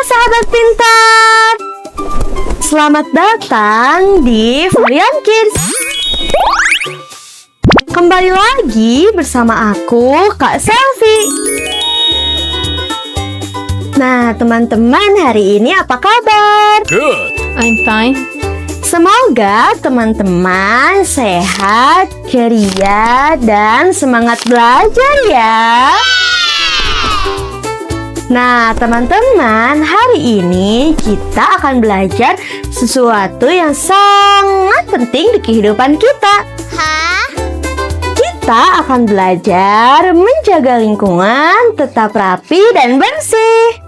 sahabat pintar, selamat datang di Varian Kids. Kembali lagi bersama aku, Kak Selvi. Nah, teman-teman, hari ini apa kabar? Good. I'm fine. Semoga teman-teman sehat, ceria, dan semangat belajar ya. Nah, teman-teman, hari ini kita akan belajar sesuatu yang sangat penting di kehidupan kita. Kita akan belajar menjaga lingkungan tetap rapi dan bersih.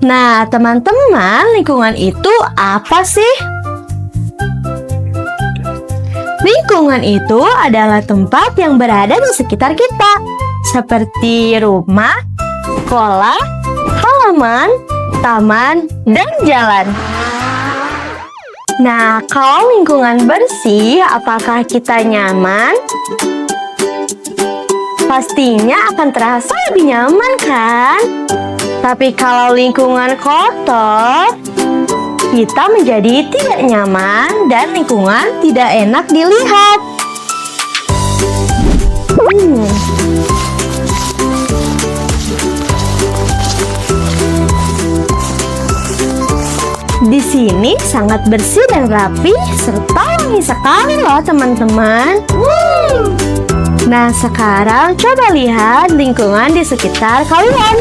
Nah, teman-teman, lingkungan itu apa sih? Lingkungan itu adalah tempat yang berada di sekitar kita, seperti rumah, sekolah, halaman, taman, dan jalan. Nah, kalau lingkungan bersih, apakah kita nyaman? Pastinya akan terasa lebih nyaman, kan? Tapi kalau lingkungan kotor, kita menjadi tidak nyaman dan lingkungan tidak enak dilihat. Di sini sangat bersih dan rapi serta wangi sekali loh, teman-teman. Nah, sekarang coba lihat lingkungan di sekitar kalian.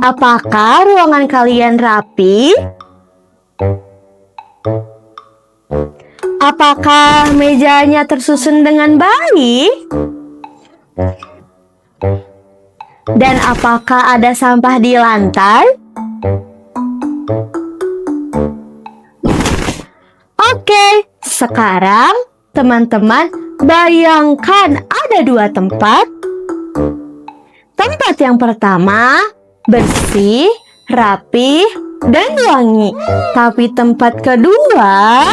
Apakah ruangan kalian rapi? Apakah mejanya tersusun dengan baik? Dan apakah ada sampah di lantai? Oke, sekarang teman-teman bayangkan ada dua tempat. Tempat yang pertama bersih, rapi, dan wangi. Tapi tempat kedua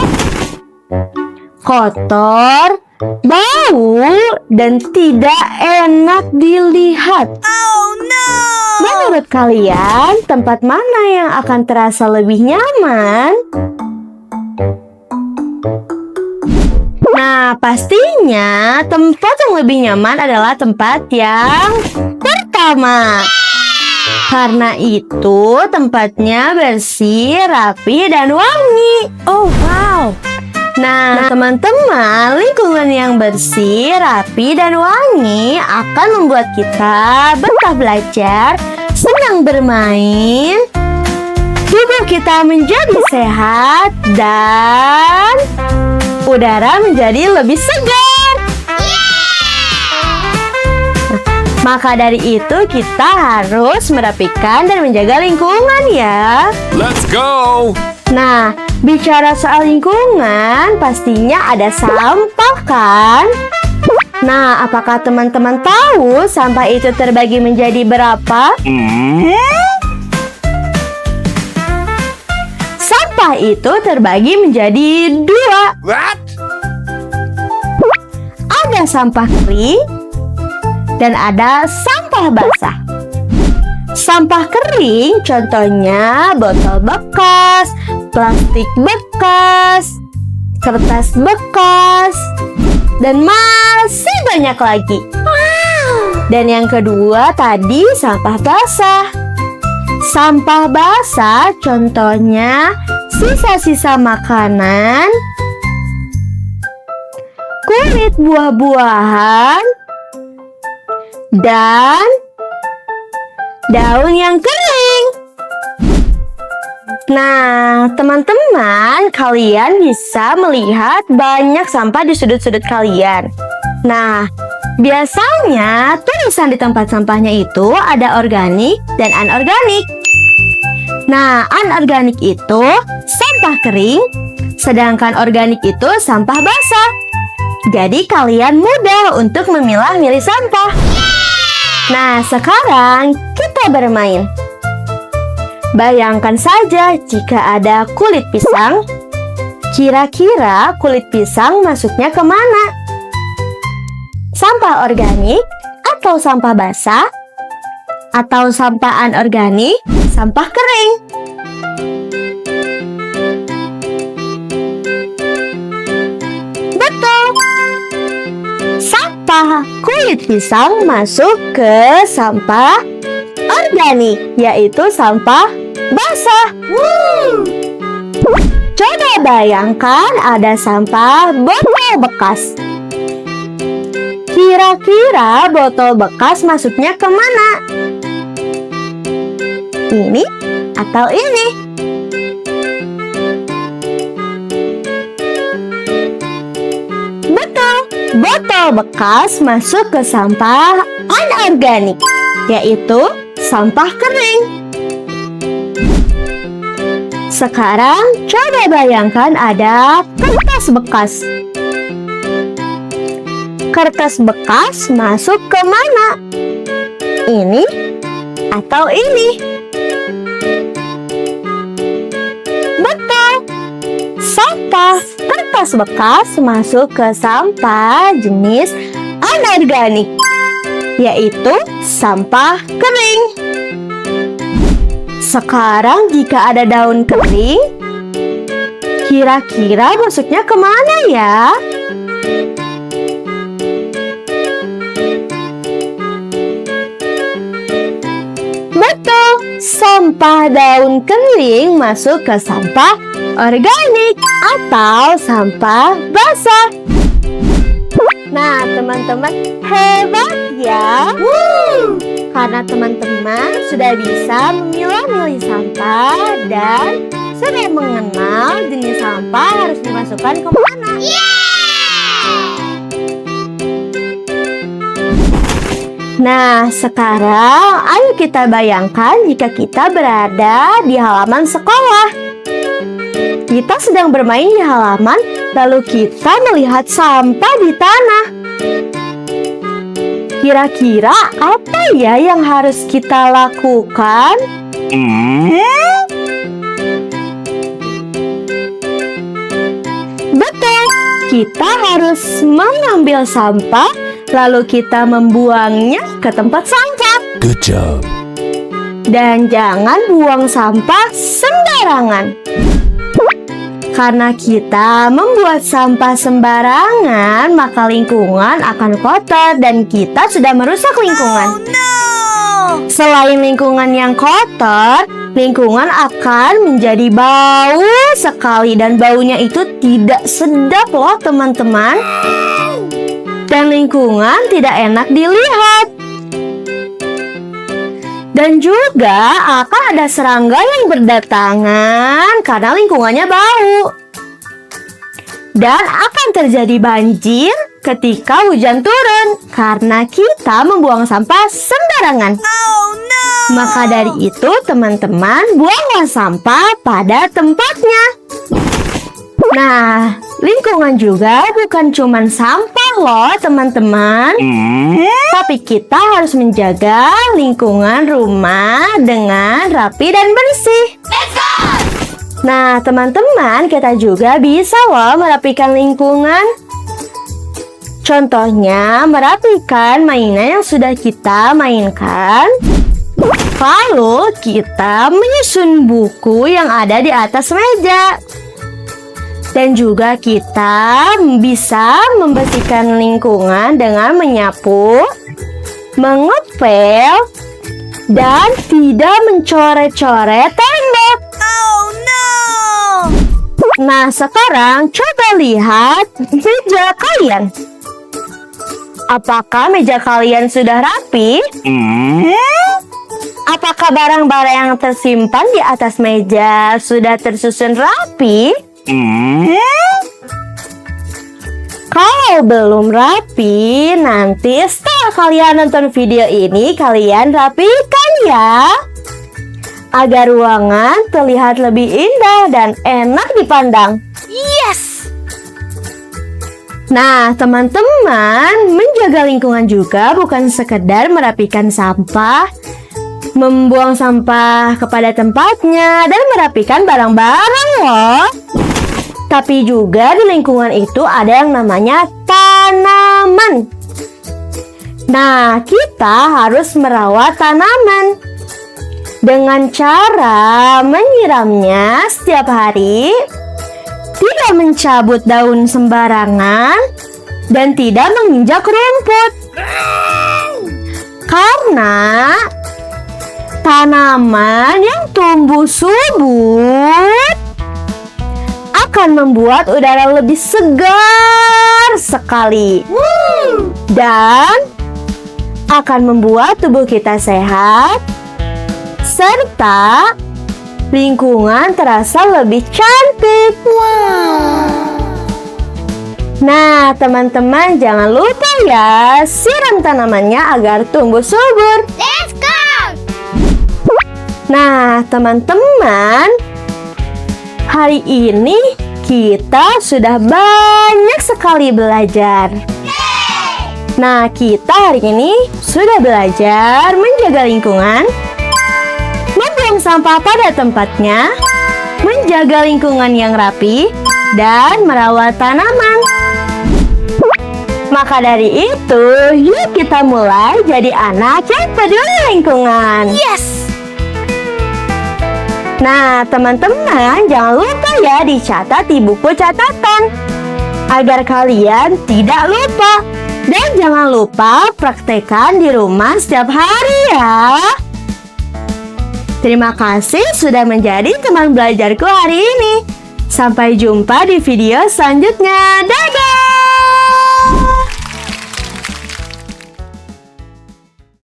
kotor, bau, dan tidak enak dilihat. Oh no! Menurut kalian, tempat mana yang akan terasa lebih nyaman? Nah, pastinya tempat yang lebih nyaman adalah tempat yang pertama. Karena itu tempatnya bersih, rapi, dan wangi. Oh, wow. Nah, teman-teman, lingkungan yang bersih, rapi, dan wangi akan membuat kita betah belajar, senang bermain, tubuh kita menjadi sehat, dan udara menjadi lebih segar. Maka dari itu kita harus merapikan dan menjaga lingkungan ya. Let's go! Nah, bicara soal lingkungan, pastinya ada sampah kan? Nah, apakah teman-teman tahu sampah itu terbagi menjadi berapa? Sampah itu terbagi menjadi dua. What? Ada sampah kering dan ada sampah basah. Sampah kering contohnya botol bekas, plastik bekas, kertas bekas, dan masih banyak lagi. Dan yang kedua tadi sampah basah. Sampah basah contohnya sisa-sisa makanan, kulit buah-buahan, dan daun yang kering. Nah, teman-teman, kalian bisa melihat banyak sampah di sudut-sudut kalian. Nah, biasanya tulisan di tempat sampahnya itu ada organik dan anorganik. Nah, anorganik itu sampah kering, sedangkan organik itu sampah basah. Jadi kalian mudah untuk memilah-milih sampah. Nah, sekarang kita bermain. Bayangkan saja jika ada kulit pisang. Kira-kira kulit pisang masuknya kemana? Sampah organik atau sampah basah? atau sampah anorganik, sampah kering. Betul. Sampah kulit pisang masuk ke sampah organik, yaitu sampah basah. Coba bayangkan ada sampah botol bekas. Kira-kira botol bekas masuknya kemana? Ini atau ini? Betul, botol bekas masuk ke sampah anorganik, yaitu sampah kering. Sekarang coba bayangkan ada kertas bekas. Kertas bekas masuk ke mana? Ini atau ini? Betul. Sampah kertas bekas masuk ke sampah jenis anorganik, yaitu sampah kering. Sekarang jika ada daun kering, kira-kira masuknya kemana ya? Betul, sampah daun kering masuk ke sampah organik atau sampah basah. Nah, teman-teman, hebat ya. Karena teman-teman sudah bisa memilah-milih sampah dan sudah mengenal jenis sampah harus dimasukkan kemana. Nah, sekarang ayo kita bayangkan jika kita berada di halaman sekolah. Kita sedang bermain di halaman, lalu kita melihat sampah di tanah. Kira-kira apa ya yang harus kita lakukan? Betul, kita harus mengambil sampah, lalu kita membuangnya ke tempat sampah. Good job. Dan jangan buang sampah sembarangan. Karena kita membuat sampah sembarangan, maka lingkungan akan kotor dan kita sudah merusak lingkungan. Selain lingkungan yang kotor, lingkungan akan menjadi bau sekali dan baunya itu tidak sedap loh teman-teman. Dan lingkungan tidak enak dilihat. Dan juga akan ada serangga yang berdatangan karena lingkungannya bau. Dan akan terjadi banjir ketika hujan turun karena kita membuang sampah sembarangan. Maka dari itu teman-teman, buanglah sampah pada tempatnya. Nah, lingkungan juga bukan cuma sampah loh teman-teman. Tapi kita harus menjaga lingkungan rumah dengan rapi dan bersih. Nah, teman-teman, kita juga bisa loh merapikan lingkungan. Contohnya, merapikan mainan yang sudah kita mainkan. Lalu kita menyusun buku yang ada di atas meja. Dan juga kita bisa membersihkan lingkungan dengan menyapu, mengepel, dan tidak mencoret-coret tembok. Nah, sekarang coba lihat meja kalian. Apakah meja kalian sudah rapi? Apakah barang-barang yang tersimpan di atas meja sudah tersusun rapi? Kalau belum rapi, nanti setelah kalian nonton video ini, kalian rapikan ya, agar ruangan terlihat lebih indah dan enak dipandang. Yes! Nah, teman-teman, menjaga lingkungan juga bukan sekedar merapikan sampah, membuang sampah kepada tempatnya, dan merapikan barang-barang loh. Tapi juga di lingkungan itu ada yang namanya tanaman. Nah, kita harus merawat tanaman dengan cara menyiramnya setiap hari, tidak mencabut daun sembarangan, dan tidak menginjak rumput. Karena tanaman yang tumbuh subur akan membuat udara lebih segar sekali dan akan membuat tubuh kita sehat serta lingkungan terasa lebih cantik. Nah, teman-teman jangan lupa ya, siram tanamannya agar tumbuh subur. Let's go! Nah, teman-teman, hari ini kita sudah banyak sekali belajar. Nah, kita hari ini sudah belajar menjaga lingkungan, membuang sampah pada tempatnya, menjaga lingkungan yang rapi, dan merawat tanaman. Maka dari itu, yuk kita mulai jadi anak yang peduli lingkungan. Yes! Nah, teman-teman, jangan lupa ya dicatat di buku catatan agar kalian tidak lupa. Dan jangan lupa praktekkan di rumah setiap hari ya. Terima kasih sudah menjadi teman belajarku hari ini. Sampai jumpa di video selanjutnya. Dadah!